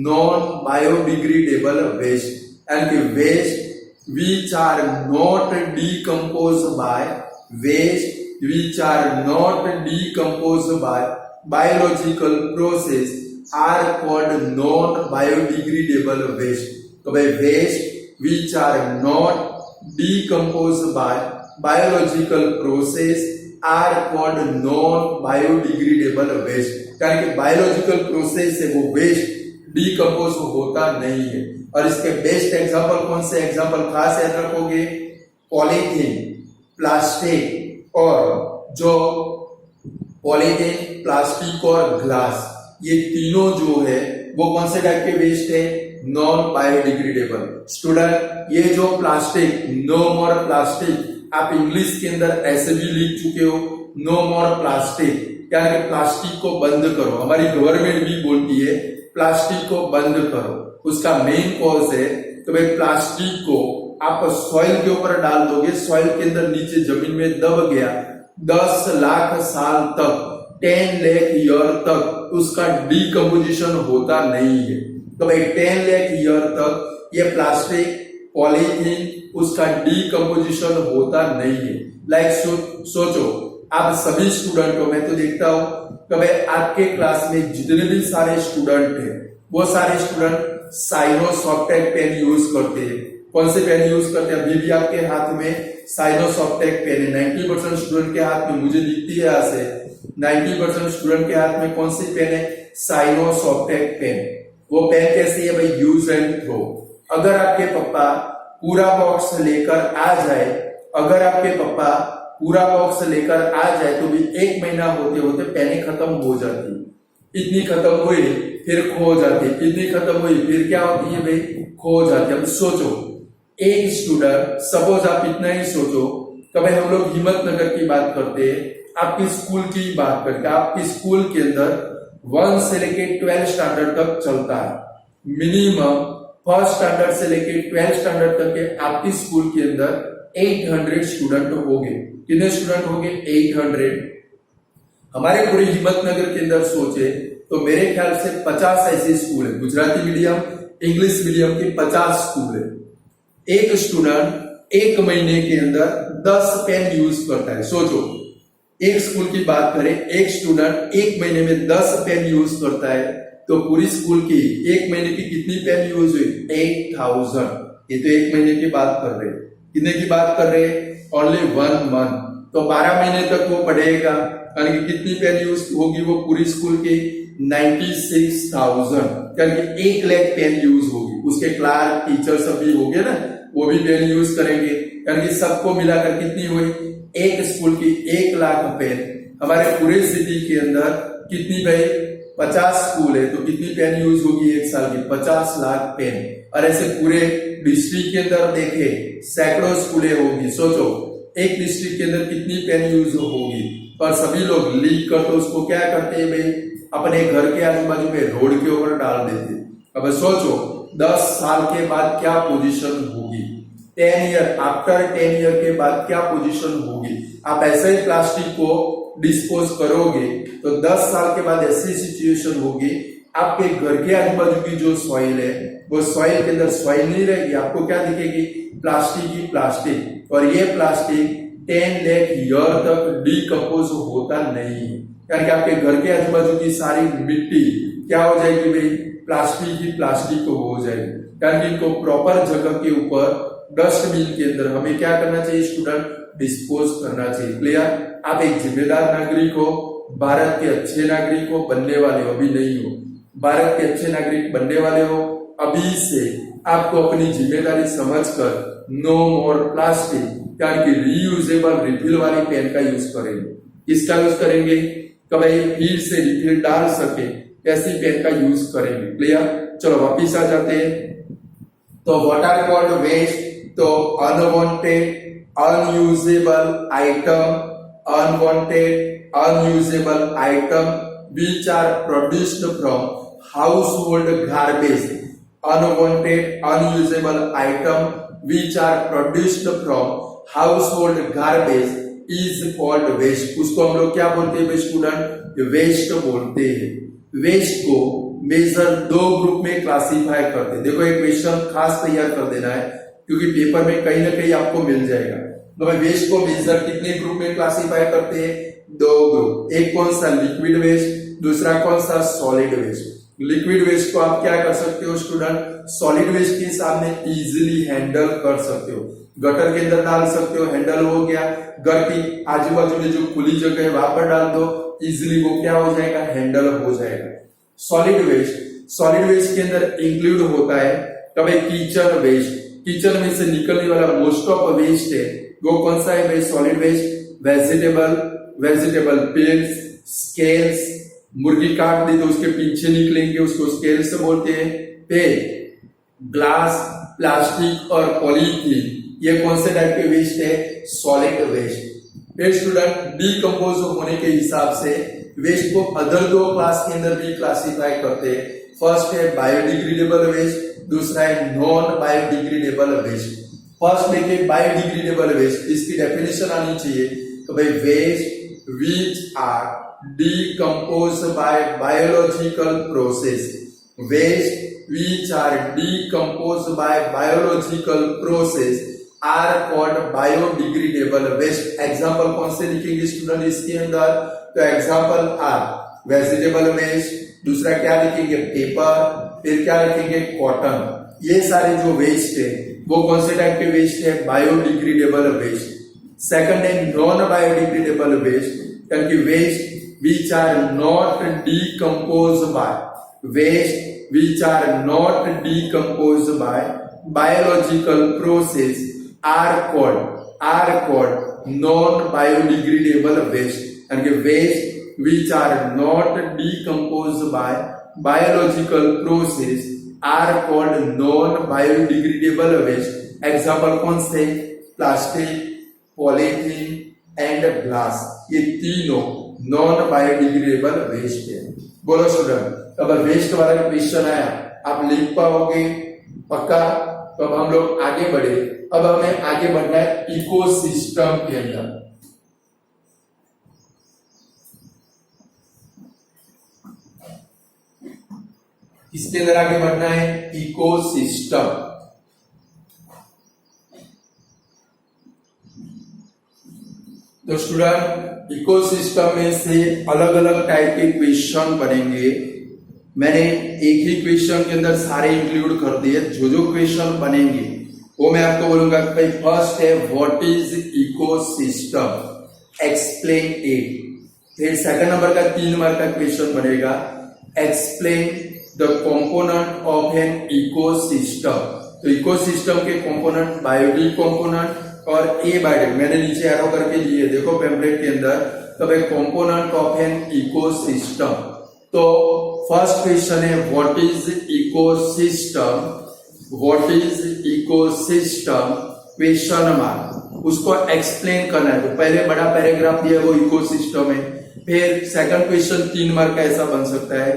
non biodegradable waste. And waste which are not decomposed by biological process are called non biodegradable waste। तो भाई waste which are not decomposed by biological process are called non biodegradable waste। कारण कि biological process से वो waste decompose होता नहीं है। और इसके बेस्ट एग्जांपल कौन से एग्जांपल खास याद रखोगे, पॉलीथीन, प्लास्टिक, और जो पॉलीथीन, प्लास्टिक और ग्लास, ये तीनों जो है वो कौन से टाइप के वेस्ट है, नॉन बायोडिग्रेडेबल। स्टूडेंट ये जो प्लास्टिक, नो मोर प्लास्टिक, आप इंग्लिश के अंदर ऐसे भी लिख चुके हो, नो मोर प्लास्टिक, क्या है प्लास्टिक को बंद करो। हमारी गवर्नमेंट भी बोलती है प्लास्टिक को बंद करो। उसका मेन कॉज है तो भाई प्लास्टिक को आप सॉइल के ऊपर डाल दोगे, सॉइल के अंदर नीचे जमीन में दब गया, 10 लाख साल तक, 10 लाख ईयर तक उसका डिकम्पोजिशन होता नहीं है। तो भाई 10 लाख ईयर तक ये प्लास्टिक, पॉलीथीन, उसका डिकम्पोजिशन होता नहीं है। लाइक सोचो आप सभी स्टूडेंट हो, मैं तो देखता हूं कि भाई आपके क्लास में जितने भी सारे स्टूडेंट हैं वो सारे स्टूडेंट साइनो सॉफ्टेक पेन यूज करते हैं। कौन से पेन यूज करते हैं, अभी भी आपके हाथ में साइनो सॉफ्टेक पेन है। 90% स्टूडेंट के हाथ में, मुझे दिखती है यहाँ से 90% स्टूडेंट के हाथ में कौन सी पेन है, साइनो सॉफ्टेक पेन। वो पेन कैसी है भाई, यूज एंड थ्रो। अगर आपके पापा पूरा बॉक्स लेकर आ जाए, अगर आपके पापा पूरा बॉक्स लेकर आ जाए तो भी 1 महीना होते होते पेनें खत्म हो जाती, इतनी खत्म हुई फिर खो जाती, इतनी खत्म हुई फिर क्या होती है भाई, खो जाती। अब सोचो एक स्टूडेंट, सपोज आप इतना ही सोचो कि भाई हम लोग हिम्मतनगर की बात करते हैं, आपकी स्कूल की बात करते हैं, आपकी स्कूल के अंदर 1 से लेके 12 स्टैंडर्ड तक चलता है। मिनिमम 1st स्टैंडर्ड से लेके 12 स्टैंडर्ड तक के आपकी स्कूल के अंदर 800 स्टूडेंट हो गए। कितने स्टूडेंट हो गए, 800। हमारे पूरे हिम्मतनगर के अंदर सोचे तो मेरे ख्याल से 50 ऐसे स्कूल है, गुजराती मीडियम, इंग्लिश मीडियम के 50 स्कूल है। एक स्टूडेंट 1 महीने के अंदर 10 पेन यूज करता है। सोचो एक स्कूल की बात करें, एक स्टूडेंट 1 महीने में 10 पेन यूज करता है, तो पूरी स्कूल की 1 महीने की कितनी पेन यूज हुई, 8000। ये तो 1 महीने की बात कर रहे हैं, कितने की बात कर रहे हैं, ओनली 1 मंथ। तो 12 महीने तक वो पढ़ेगा, यानी कि कितनी पेन यूज होगी वो पूरी स्कूल की 96,000, यानी 1 लाख पेन यूज होगी। उसके क्लास टीचर सब भी होंगे ना, वो भी पेन यूज करेंगे, यानी कि सबको मिलाकर कितनी हुई, एक स्कूल की 1 लाख पेन। हमारे पूरे सिटी के अंदर कितनी भाई 50 स्कूल है, तो कितनी पेन यूज होगी एक साल की, 50 लाख पेन। और ऐसे पूरे डिस्ट्रिक्ट के अंदर देखे सैकड़ों स्कूलें होगी। सोचो एक डिस्ट्रिक्ट के अंदर कितनी पेन यूज होगी। और सभी लोग लीक कर तो उसको क्या करते हैं भाई, अपने घर के आजू बाजू में रोड के ऊपर डाल देते। अब सोचो 10 साल के बाद क्या पोजीशन होगी, 10 ईयर आफ्टर 10 ईयर के बाद क्या पोजीशन होगी। आप ऐसे ही प्लास्टिक को डिस्पोज करोगे तो 10 साल के बाद ऐसी सिचुएशन होगी, आपके घर के आजू बाजू की जो सॉइल है वो सॉइल के अंदर सॉइल नहीं रहेगी, आपको क्या दिखेगी, प्लास्टिक ही प्लास्टिक। और ये प्लास्टिक 10 लाख ईयर तक डिकम्पोज होता नहीं है, यानी कि आपके घर के आजू बाजू की सारी मिट्टी क्या हो जाएगी भाई, प्लास्टिक ही प्लास्टिक हो जाएगी। यानी कि इनको प्रॉपर जगह के ऊपर डस्टबिन के अंदर हमें क्या करना चाहिए स्टूडेंट, डिस्पोज करना चाहिए। क्लियर? आप एक जिम्मेदार नागरिक हो, भारत के अच्छे नागरिक हो, बनने वाले हो, अभी नहीं हो, भारत के अच्छे नागरिक बनने वाले हो। अभी से आपको अपनी जिम्मेदारी समझकर नो मोर प्लास्टिक यानी कि रीयूजेबल रिफिल वाली पेन का यूज करेंगे। इसका यूज करेंगे कब फिर से रिफिल डाल सके ऐसी पेन का यूज करेंगे। क्लियर? चलो वापिस आ जाते हैं। तो व्हाट आर कॉल्ड वेस्ट, तो unwanted unusable item, unwanted unusable item which are produced from household garbage, unwanted unusable item which are produced from household garbage is called waste। उसको हम लोग क्या बोलते हैं स्टूडेंट, वेस्ट बोलते हैं। वेस्ट को मेजर दो ग्रुप में क्लासिफाई करते हैं। देखो एक क्वेश्चन खास तैयार कर देना है क्योंकि पेपर में कहीं ना कहीं आपको मिल जाएगा। तो भाई वेस्ट को मेजर कितने ग्रुप में क्लासिफाई करते हैं, दो ग्रुप। एक कौन सा, लिक्विड वेस्ट, दूसरा कौन सा, सॉलिड वेस्ट। लिक्विड वेस्ट को आप क्या कर सकते हो स्टूडेंट, सॉलिड वेस्ट के सामने इजीली हैंडल कर सकते हो, गटर के अंदर डाल सकते हो, हैंडल हो गया। घर की आजू बाजू में जो खुली जगह है वहां पर डाल दो, इजीली वो क्या हो जाएगा, हैंडल हो जाएगा। सॉलिड वेस्ट के अंदर इंक्लूड होता है कभी किचन वेस्ट, किचन में से निकलने वाला मोस्ट ऑफ वेस्ट है वो कौन सा है भाई, solid waste. Vegetable peels, scales, मुर्गी काट दी तो उसके पीछे निकलेंगे, उसको स्केल्स बोलते हैं। फिर ग्लास, प्लास्टिक और पॉलीथीन, ये कौन से टाइप के वेस्ट है, सॉलिड वेस्ट। फिर स्टूडेंट डिकम्पोज होने के हिसाब से वेस्ट को अदर दो क्लास के अंदर भी क्लासिफाई करते हैं। फर्स्ट है बायोडिग्रेडेबल वेस्ट, दूसरा है नॉन बायोडिग्रेडेबल वेस्ट। फर्स्ट देखिए बायोडिग्रेडेबल वेस्ट, इसकी डेफिनेशन आनी चाहिए तो भाई waste which are decompose by biological process, waste which are decompose by biological process are called biodegradable waste. Example कौन से लिखेंगे स्टूडेंट इसके अंदर, तो एग्जाम्पल आर वेजिटेबल वेस्ट, दूसरा क्या लिखेंगे पेपर, फिर क्या लिखेंगे कॉटन। ये सारे जो वेस्ट है वो कौन से टाइप के वेस्ट है, बायोडिग्रेडेबल वेस्ट। सेकंड है नॉन बायोडिग्रेडेबल वेस्ट, यानी कि waste which are not decompose by, waste which are not decompose by biological process are called non biodegradable waste, यानी कि waste which are not decompose by biological process are called non biodegradable waste. Example कौन से, plastic, polythene and glass, ये तीनों non biodegradable waste है। बोलो student, अगर waste वाला क्वेश्चन आया आप लिख पाओगे पक्का? तो अब हम लोग आगे बढ़े। अब हमें आगे बढ़ना है इकोसिस्टम के अंदर। इसके अंदर आगे बढ़ना है इकोसिस्टम। तो स्टूडेंट इकोसिस्टम में से अलग अलग टाइप के क्वेश्चन बनेंगे। मैंने एक ही क्वेश्चन के अंदर सारे इंक्लूड कर दिए, जो क्वेश्चन बनेंगे वो मैं आपको बोलूंगा। भाई फर्स्ट है what is ecosystem, explain it. फिर सेकंड नंबर का 3 मार्क का क्वेश्चन बनेगा explain the component of an ecosystem. तो इकोसिस्टम के कंपोनेंट बायोटिक कंपोनेंट और एबायोटिक, मैंने नीचे एरो करके लिए देखो पैम्पलेट के अंदर। तब एक कंपोनेंट ऑफ एन इकोसिस्टम। तो फर्स्ट क्वेश्चन है what is ecosystem, what is ecosystem question mark, उसको एक्सप्लेन करना है। तो पहले बड़ा पैराग्राफ दिया वो इकोसिस्टम है। फिर सेकंड क्वेश्चन 3 मार्क का ऐसा बन सकता है,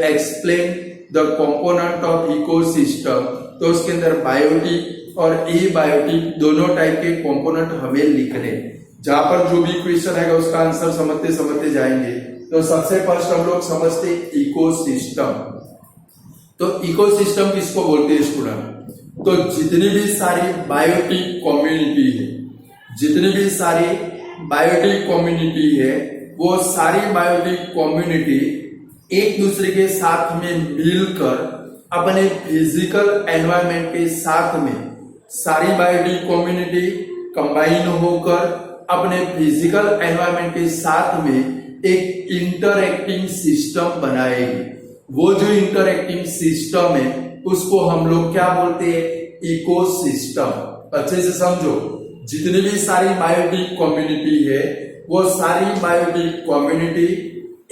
explain the component of ecosystem. तो उसके अंदर बायोटिक और एबायोटिक दोनों टाइप के कंपोनेंट हमें लिखने। जहां पर जो भी क्वेश्चन आएगा उसका आंसर समझते समझते जाएंगे। तो सबसे फर्स्ट हम लोग समझते इकोसिस्टम। तो इकोसिस्टम किसको बोलते हैं स्टूडेंट? तो जितनी भी सारी बायोटिक कम्युनिटी है, जितनी भी सारी बायोटिक कम्युनिटी है, वो सारी बायोटिक कम्युनिटी एक दूसरे के साथ में मिलकर अपने फिजिकल एनवायरनमेंट के साथ में, सारी बायोटिक कम्युनिटी कंबाइन होकर अपने फिजिकल एनवायरनमेंट के साथ में एक इंटरएक्टिंग सिस्टम बनाएगी। वो जो इंटरएक्टिंग सिस्टम है उसको हम लोग क्या बोलते हैं? इकोसिस्टम। अच्छे से समझो, जितनी भी सारी बायोटिक कम्युनिटी है, वो सारी बायोटिक कम्युनिटी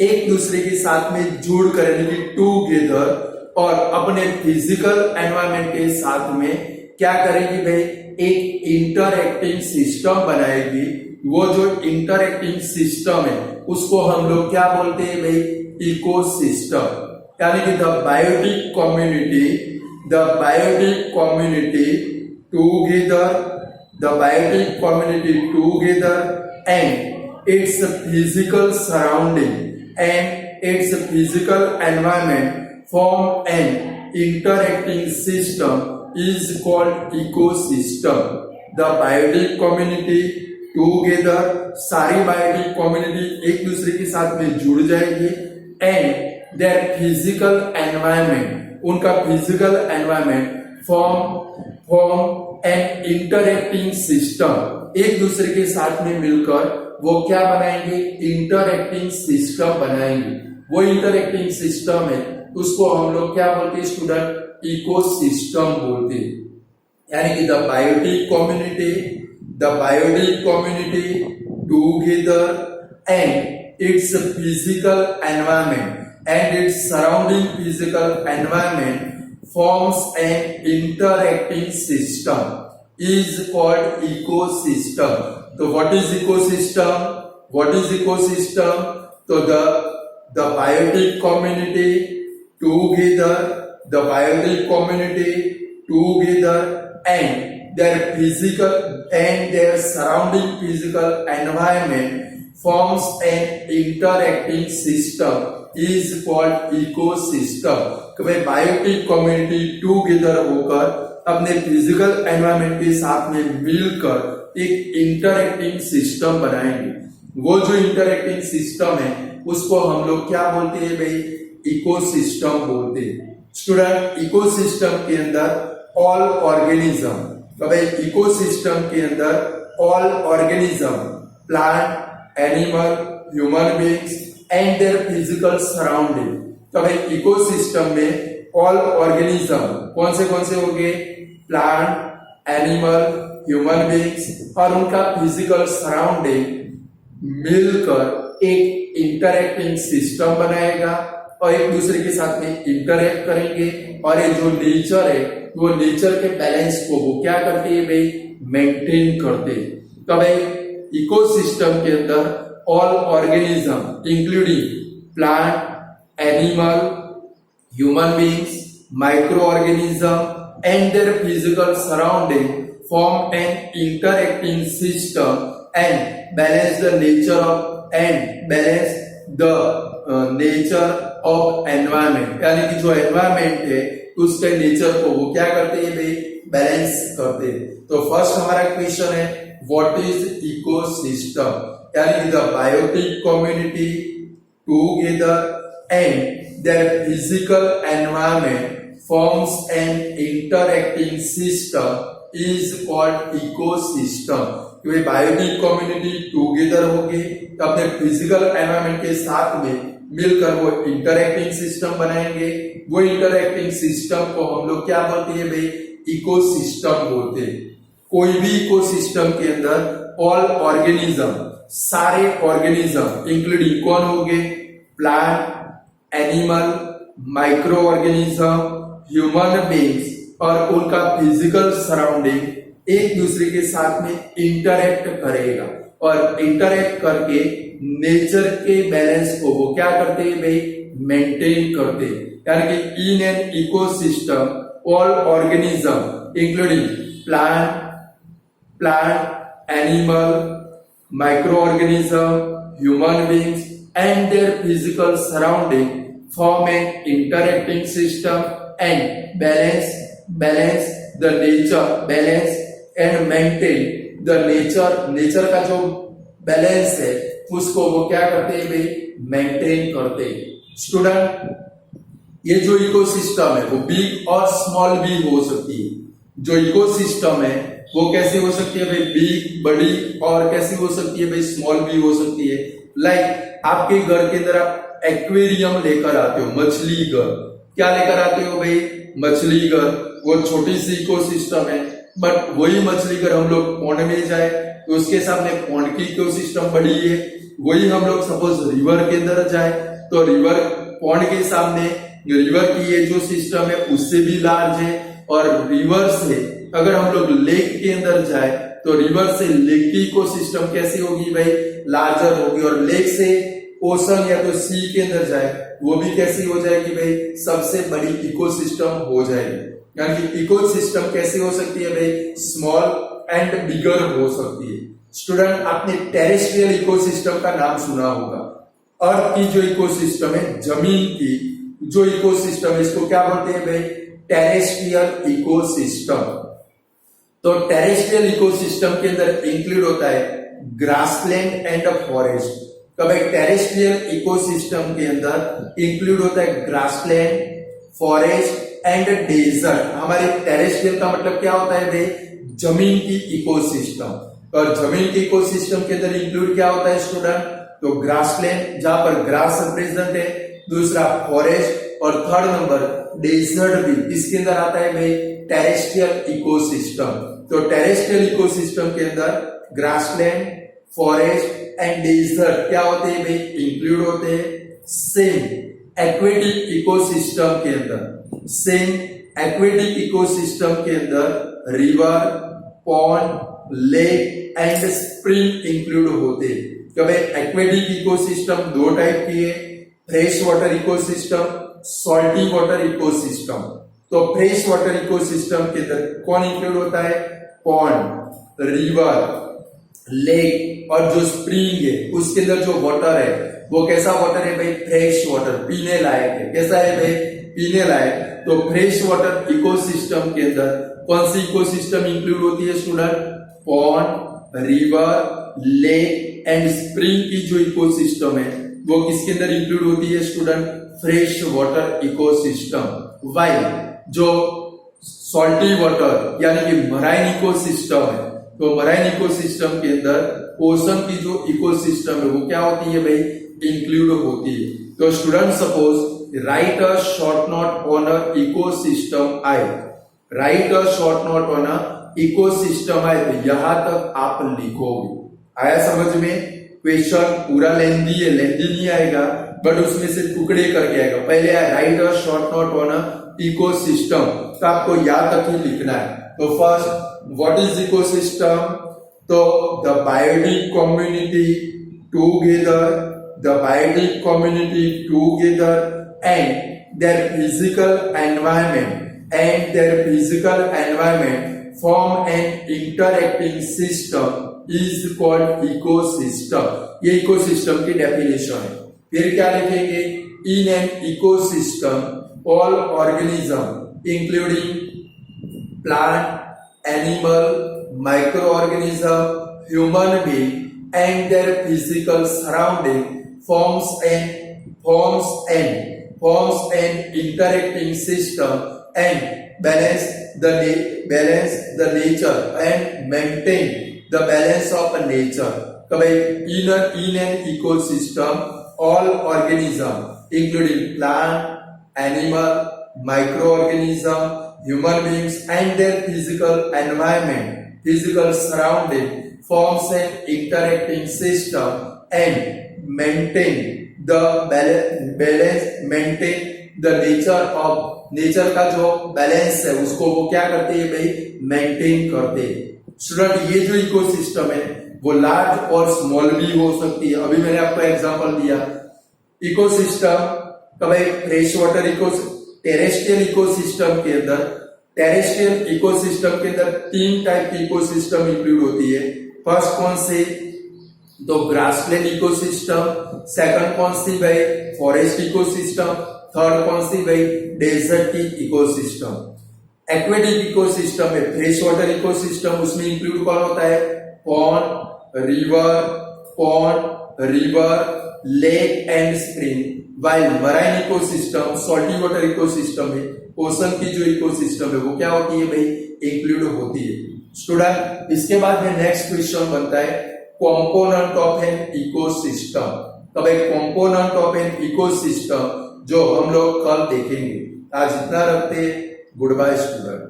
एक दूसरे के साथ में जुड़ कर यानी टूगेदर और अपने फिजिकल एनवायरनमेंट के साथ में क्या करेगी भाई? एक इंटरएक्टिंग सिस्टम बनाएगी। वो जो इंटरएक्टिंग सिस्टम है उसको हम लोग क्या बोलते हैं भाई? इकोसिस्टम। यानी कि the biotic community together and its physical surrounding and its physical environment form an interacting system is called ecosystem. The biotic community together, सारी बायोटिक कम्युनिटी एक दूसरे के साथ में जुड़ जाएगी एंड their physical environment, उनका physical environment form an interacting system, एक दूसरे के साथ में मिलकर वो क्या बनाएंगे? इंटरएक्टिंग सिस्टम बनाएंगे। वो इंटरएक्टिंग सिस्टम है उसको हम लोग क्या बोलते हैं स्टूडेंट? इकोसिस्टम बोलते हैं। यानी कि the biotic community together and its physical environment and its surrounding physical environment forms an interacting system is called ecosystem. तो व्हाट इज इकोसिस्टम? तो the biotic community together and their surrounding physical environment forms an interacting system is called ecosystem। कि भाई biotic community together होकर अपने physical environment के साथ में मिलकर एक इंटरएक्टिंग सिस्टम बनाएंगे। वो जो इंटरएक्टिंग सिस्टम है उसको हम लोग क्या बोलते हैं भाई? इकोसिस्टम बोलते हैं। स्टूडेंट, इकोसिस्टम के अंदर ऑल ऑर्गेनिज्म, तो भाई इकोसिस्टम के अंदर all organism, plant, animal, human beings and their physical surrounding. तो भाई इकोसिस्टम में ऑल ऑर्गेनिज्म कौन से होंगे? प्लांट, एनिमल, ह्यूमन बीइंग्स और उनका फिजिकल सराउंडिंग मिलकर एक इंटरएक्टिंग सिस्टम बनाएगा और एक दूसरे के साथ में इंटरएक्ट करेंगे। और ये जो नेचर है वो नेचर के बैलेंस को वो क्या करते हैं भाई? मेंटेन करते हैं। तो भाई इकोसिस्टम के अंदर all organism including plant, animal, human beings, micro organism and their physical surrounding form an interacting system and balance the nature of environment. यानी कि जो एनवायरमेंट है उसके नेचर को वो क्या करते हैं भाई? बैलेंस करते हैं। तो फर्स्ट हमारा क्वेश्चन है व्हाट इज इकोसिस्टम? यानी कि the biotic community together and their physical environment forms an interacting system is called ecosystem. कि बायोटिक कम्युनिटी टूगेदर होगी तो अपने फिजिकल एनवायरनमेंट के साथ में मिलकर वो इंटरएक्टिंग सिस्टम बनाएंगे। वो इंटरएक्टिंग सिस्टम को हम लोग क्या बोलते हैं भाई? इकोसिस्टम बोलते हैं। कोई भी इकोसिस्टम के अंदर ऑल ऑर्गेनिज्म, सारे ऑर्गेनिज्म इंक्लूडिंग कौन होंगे? Plant, animal, micro organism, human beings और उनका फिजिकल सराउंडिंग एक दूसरे के साथ में इंटरएक्ट करेगा और इंटरएक्ट करके नेचर के बैलेंस को वो क्या करते हैं भाई? मेंटेन करते हैं। यानी कि in an ecosystem all organism including plant, animal, micro organism, human beings and their physical surrounding form an interacting system and balance the nature, balance and maintain the nature का जो बैलेंस है उसको वो क्या करते हैं भाई, मेंटेन करते हैं। स्टूडेंट, ये जो इकोसिस्टम है वो बिग और स्मॉल भी हो सकती है। जो इकोसिस्टम है वो कैसी हो सकती है भाई, बिग बड़ी, और कैसी हो सकती है भाई, स्मॉल भी हो सकती है। लाइक आपके घर के अंदर आप एक्वेरियम लेकर आते हो, मछली घर, क्या लेकर आते हो भाई, मछली घर, वो छोटी सी इकोसिस्टम है। बट वही मछली घर हम लोग पौंड में जाए तो उसके सामने पौंड की इकोसिस्टम बड़ी है। वही हम लोग सपोज रिवर के अंदर जाए तो रिवर पौंड के सामने रिवर की ये जो सिस्टम है उससे भी लार्ज है। और रिवर से अगर हम लोग लेक के अंदर जाए तो रिवर से लेक की इकोसिस्टम कैसी होगी भाई, लार्जर होगी। और लेक से ओशन या तो सी के अंदर जाए वो भी कैसी हो जाएगी भाई, सबसे बड़ी इकोसिस्टम हो जाएगी। यानी कि इकोसिस्टम कैसी हो सकती है भाई, स्मॉल एंड बिगर हो सकती है। स्टूडेंट, आपने टेरेस्ट्रियल इकोसिस्टम का नाम सुना होगा। अर्थ की जो इकोसिस्टम है, जमीन की जो इकोसिस्टम है, इसको क्या बोलते हैं भाई, टेरेस्ट्रियल इकोसिस्टम। तो टेरेस्ट्रियल इकोसिस्टम के अंदर इंक्लूड होता है ग्रासलैंड एंड फॉरेस्ट। तो भाई टेरेस्ट्रियल इकोसिस्टम के अंदर इंक्लूड होता है ग्रासलैंड, फॉरेस्ट एंड डेजर्ट। हमारे टेरेस्ट्रियल का मतलब क्या होता है भाई, जमीन की इकोसिस्टम। और जमीन की इकोसिस्टम के अंदर इंक्लूड क्या होता है स्टूडेंट, तो ग्रासलैंड जहां पर ग्रास प्रेजेंट है, दूसरा फॉरेस्ट, और थर्ड नंबर डेजर्ट भी इसके अंदर आता है भाई, टेरेस्ट्रियल इकोसिस्टम। तो टेरेस्ट्रियल इकोसिस्टम के अंदर ग्रासलैंड, फॉरेस्ट एंड डेजर्ट क्या होते हैं भाई, इंक्लूड होते हैं। सेम एक्वेटिक इकोसिस्टम के अंदर, सेम एक्वेटिक इकोसिस्टम के अंदर river, pond, lake and spring include होते हैं। तो भाई एक्वेटिक इकोसिस्टम दो टाइप की है, fresh water ecosystem, salty water ecosystem. तो फ्रेश वाटर इकोसिस्टम के अंदर कौन इंक्लूड होता है, पॉन्ड, रिवर, लेक और जो स्प्रिंग है उसके अंदर जो वाटर है वो कैसा वाटर है भाई, फ्रेश वाटर, पीने लायक है। कैसा है भाई, पीने लायक। तो फ्रेश वाटर इकोसिस्टम के अंदर कौन सी इकोसिस्टम इंक्लूड होती है student, pond, river, lake and spring की जो इकोसिस्टम है वो किसके अंदर इंक्लूड होती है student, fresh water ecosystem. While जो सॉल्टी वाटर यानी कि मराइन इकोसिस्टम है, तो मराइन इकोसिस्टम के अंदर ओशन की जो इकोसिस्टम है वो क्या होती है भाई, इंक्लूड होती है। तो student suppose write a short note on a ecosystem I, write a short note on a ecosystem I, तो यहां तक आप लिखोगे। आया समझ में? क्वेश्चन पूरा लेंदी है, लेंदी नहीं आएगा बट उसमें से टुकड़े करके आएगा। पहले write a short note on a ecosystem, तो आपको यहां तक ही लिखना है। तो फर्स्ट व्हाट इज इकोसिस्टम, तो the biotic community together, the biotic community together and their physical environment form an interacting system is called ecosystem। ये इकोसिस्टम की डेफिनेशन है। फिर क्या लिखेंगे, in an ecosystem all organism including plant, animal, microorganism, human being and their physical surrounding forms an interacting system and balance the nature and maintain the balance of nature। तो भाई in an ecosystem all organism including plant, animal, microorganism, human beings and their physical surrounding forms an interacting system and maintain the nature का जो balance है उसको वो क्या करते हैं भाई, मेंटेन करते हैं। स्टूडेंट ये जो इकोसिस्टम है वो लार्ज और स्मॉल भी हो सकती है। अभी मैंने आपको एग्जांपल दिया इकोसिस्टम का भाई, फ्रेश वाटर टेरेस्ट्रियल इकोसिस्टम के अंदर, टेरेस्ट्रियल इकोसिस्टम के अंदर तीन टाइप की इकोसिस्टम इंक्लूड होती है। फर्स्ट कौन से, तो ग्रासलैंड इकोसिस्टम, सेकंड कौन सी भाई फॉरेस्ट इकोसिस्टम, थर्ड कौन सी भाई डेजर्ट की इकोसिस्टम। एक्वेटिक इकोसिस्टम है फ्रेश वाटर इकोसिस्टम, उसमें इंक्लूड कौन होता है pond, river, lake and spring. While marine ecosystem salty water ecosystem है, ओशन की जो इकोसिस्टम है वो क्या होती है भाई इंक्लूड होती है। स्टूडेंट इसके बाद में नेक्स्ट क्वेश्चन बनता है कंपोनेंट ऑफ एन इकोसिस्टम। तब एक कंपोनेंट ऑफ एन इकोसिस्टम जो हम लोग कल देखेंगे। आज इतना रखते, गुड बाय स्टूडेंट।